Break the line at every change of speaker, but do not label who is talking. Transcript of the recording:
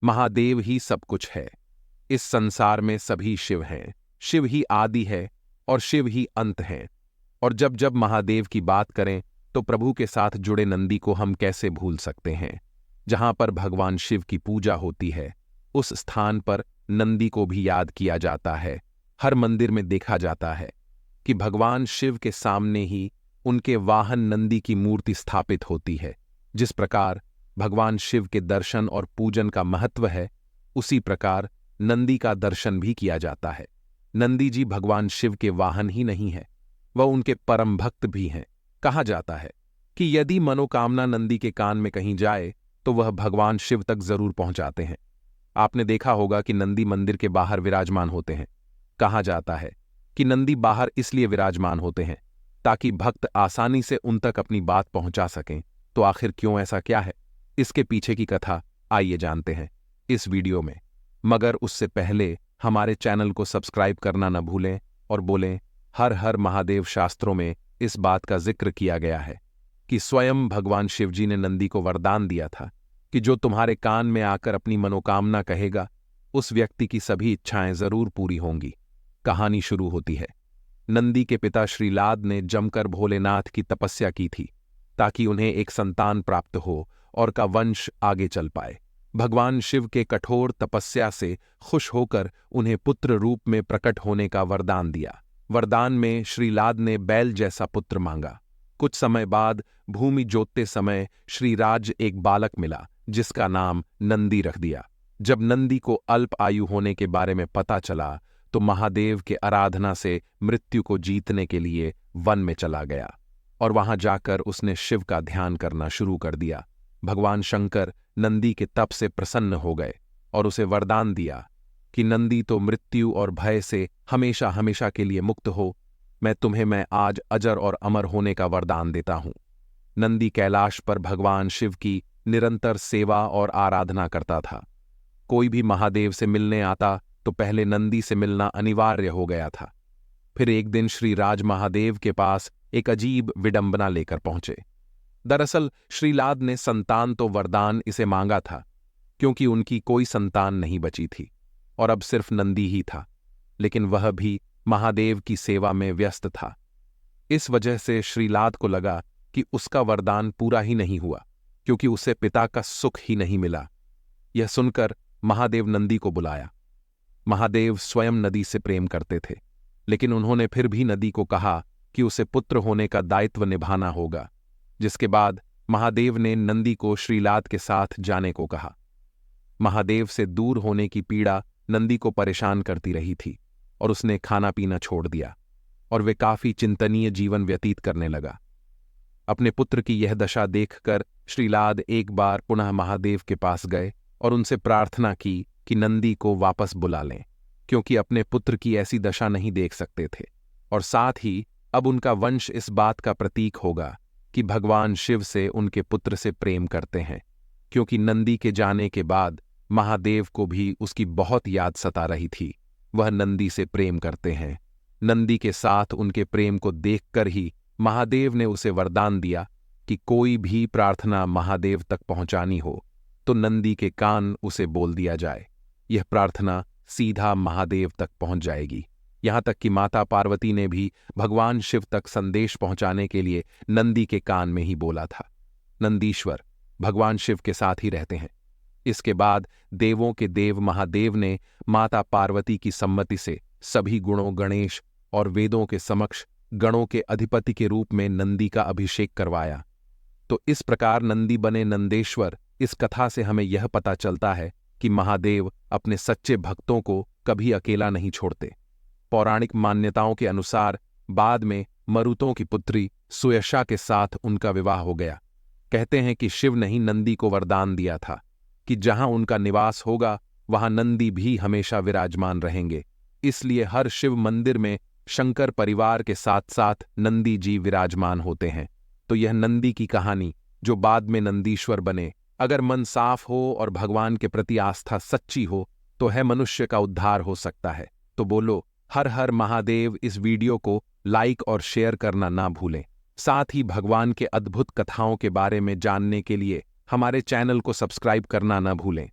महादेव ही सब कुछ है। इस संसार में सभी शिव हैं। शिव ही आदि है और शिव ही अंत है। और जब जब महादेव की बात करें तो प्रभु के साथ जुड़े नंदी को हम कैसे भूल सकते हैं। जहां पर भगवान शिव की पूजा होती है उस स्थान पर नंदी को भी याद किया जाता है। हर मंदिर में देखा जाता है कि भगवान शिव के सामने ही उनके वाहन नंदी की मूर्ति स्थापित होती है। जिस प्रकार भगवान शिव के दर्शन और पूजन का महत्व है, उसी प्रकार नंदी का दर्शन भी किया जाता है। नंदी जी भगवान शिव के वाहन ही नहीं है, वह उनके परम भक्त भी हैं। कहा जाता है कि यदि मनोकामना नंदी के कान में कहीं जाए तो वह भगवान शिव तक जरूर पहुंचाते हैं। आपने देखा होगा कि नंदी मंदिर के बाहर विराजमान होते हैं। कहा जाता है कि नंदी बाहर इसलिए विराजमान होते हैं ताकि भक्त आसानी से उन तक अपनी बात पहुंचा सकें। तो आखिर क्यों ऐसा क्या है, इसके पीछे की कथा आइए जानते हैं इस वीडियो में। मगर उससे पहले हमारे चैनल को सब्सक्राइब करना न भूलें और बोलें हर हर महादेव। शास्त्रों में इस बात का जिक्र किया गया है कि स्वयं भगवान शिवजी ने नंदी को वरदान दिया था कि जो तुम्हारे कान में आकर अपनी मनोकामना कहेगा उस व्यक्ति की सभी इच्छाएं जरूर पूरी होंगी। कहानी शुरू होती है। नंदी के पिता श्रीलाद ने जमकर भोलेनाथ की तपस्या की थी ताकि उन्हें एक संतान प्राप्त हो और का वंश आगे चल पाए। भगवान शिव के कठोर तपस्या से खुश होकर उन्हें पुत्र रूप में प्रकट होने का वरदान दिया। वरदान में श्रीलाद ने बैल जैसा पुत्र मांगा। कुछ समय बाद भूमि जोतते समय श्रीराज एक बालक मिला जिसका नाम नंदी रख दिया। जब नंदी को अल्प आयु होने के बारे में पता चला तो महादेव के आराधना से मृत्यु को जीतने के लिए वन में चला गया और वहां जाकर उसने शिव का ध्यान करना शुरू कर दिया। भगवान शंकर नंदी के तप से प्रसन्न हो गए और उसे वरदान दिया कि नंदी तो मृत्यु और भय से हमेशा हमेशा के लिए मुक्त हो। मैं आज अजर और अमर होने का वरदान देता हूं। नंदी कैलाश पर भगवान शिव की निरंतर सेवा और आराधना करता था। कोई भी महादेव से मिलने आता तो पहले नंदी से मिलना अनिवार्य हो गया था। फिर एक दिन श्रीराज महादेव के पास एक अजीब विडंबना लेकर पहुंचे। दरअसल श्रीलाद ने संतान तो वरदान इसे मांगा था क्योंकि उनकी कोई संतान नहीं बची थी और अब सिर्फ नंदी ही था, लेकिन वह भी महादेव की सेवा में व्यस्त था। इस वजह से श्रीलाद को लगा कि उसका वरदान पूरा ही नहीं हुआ क्योंकि उसे पिता का सुख ही नहीं मिला। यह सुनकर महादेव नंदी को बुलाया। महादेव स्वयं नदी से प्रेम करते थे, लेकिन उन्होंने फिर भी नदी को कहा कि उसे पुत्र होने का दायित्व निभाना होगा। जिसके बाद महादेव ने नंदी को श्रीलाद के साथ जाने को कहा। महादेव से दूर होने की पीड़ा नंदी को परेशान करती रही थी और उसने खाना पीना छोड़ दिया और वे काफी चिंतनीय जीवन व्यतीत करने लगा। अपने पुत्र की यह दशा देखकर श्रीलाद एक बार पुनः महादेव के पास गए और उनसे प्रार्थना की कि नंदी को वापस बुला लें, क्योंकि अपने पुत्र की ऐसी दशा नहीं देख सकते थे और साथ ही अब उनका वंश इस बात का प्रतीक होगा कि भगवान शिव से उनके पुत्र से प्रेम करते हैं। क्योंकि नंदी के जाने के बाद महादेव को भी उसकी बहुत याद सता रही थी। वह नंदी से प्रेम करते हैं। नंदी के साथ उनके प्रेम को देखकर ही महादेव ने उसे वरदान दिया कि कोई भी प्रार्थना महादेव तक पहुंचानी हो तो नंदी के कान उसे बोल दिया जाए। यह प्रार्थना सीधा महादेव तक पहुंच जाएगी। यहां तक कि माता पार्वती ने भी भगवान शिव तक संदेश पहुंचाने के लिए नंदी के कान में ही बोला था। नंदीश्वर भगवान शिव के साथ ही रहते हैं। इसके बाद देवों के देव महादेव ने माता पार्वती की सम्मति से सभी गुणों गणेश और वेदों के समक्ष गणों के अधिपति के रूप में नंदी का अभिषेक करवाया। तो इस प्रकार नंदी बने नंदेश्वर। इस कथा से हमें यह पता चलता है कि महादेव अपने सच्चे भक्तों को कभी अकेला नहीं छोड़ते। पौराणिक मान्यताओं के अनुसार बाद में मरुतों की पुत्री सुयशा के साथ उनका विवाह हो गया। कहते हैं कि शिव ने ही नंदी को वरदान दिया था कि जहां उनका निवास होगा वहां नंदी भी हमेशा विराजमान रहेंगे। इसलिए हर शिव मंदिर में शंकर परिवार के साथ साथ नंदी जी विराजमान होते हैं। तो यह नंदी की कहानी जो बाद में नंदीश्वर बने। अगर मन साफ हो और भगवान के प्रति आस्था सच्ची हो तो है मनुष्य का उद्धार हो सकता है। तो बोलो हर हर महादेव। इस वीडियो को लाइक और शेयर करना ना भूलें। साथ ही भगवान के अद्भुत कथाओं के बारे में जानने के लिए हमारे चैनल को सब्सक्राइब करना ना भूलें।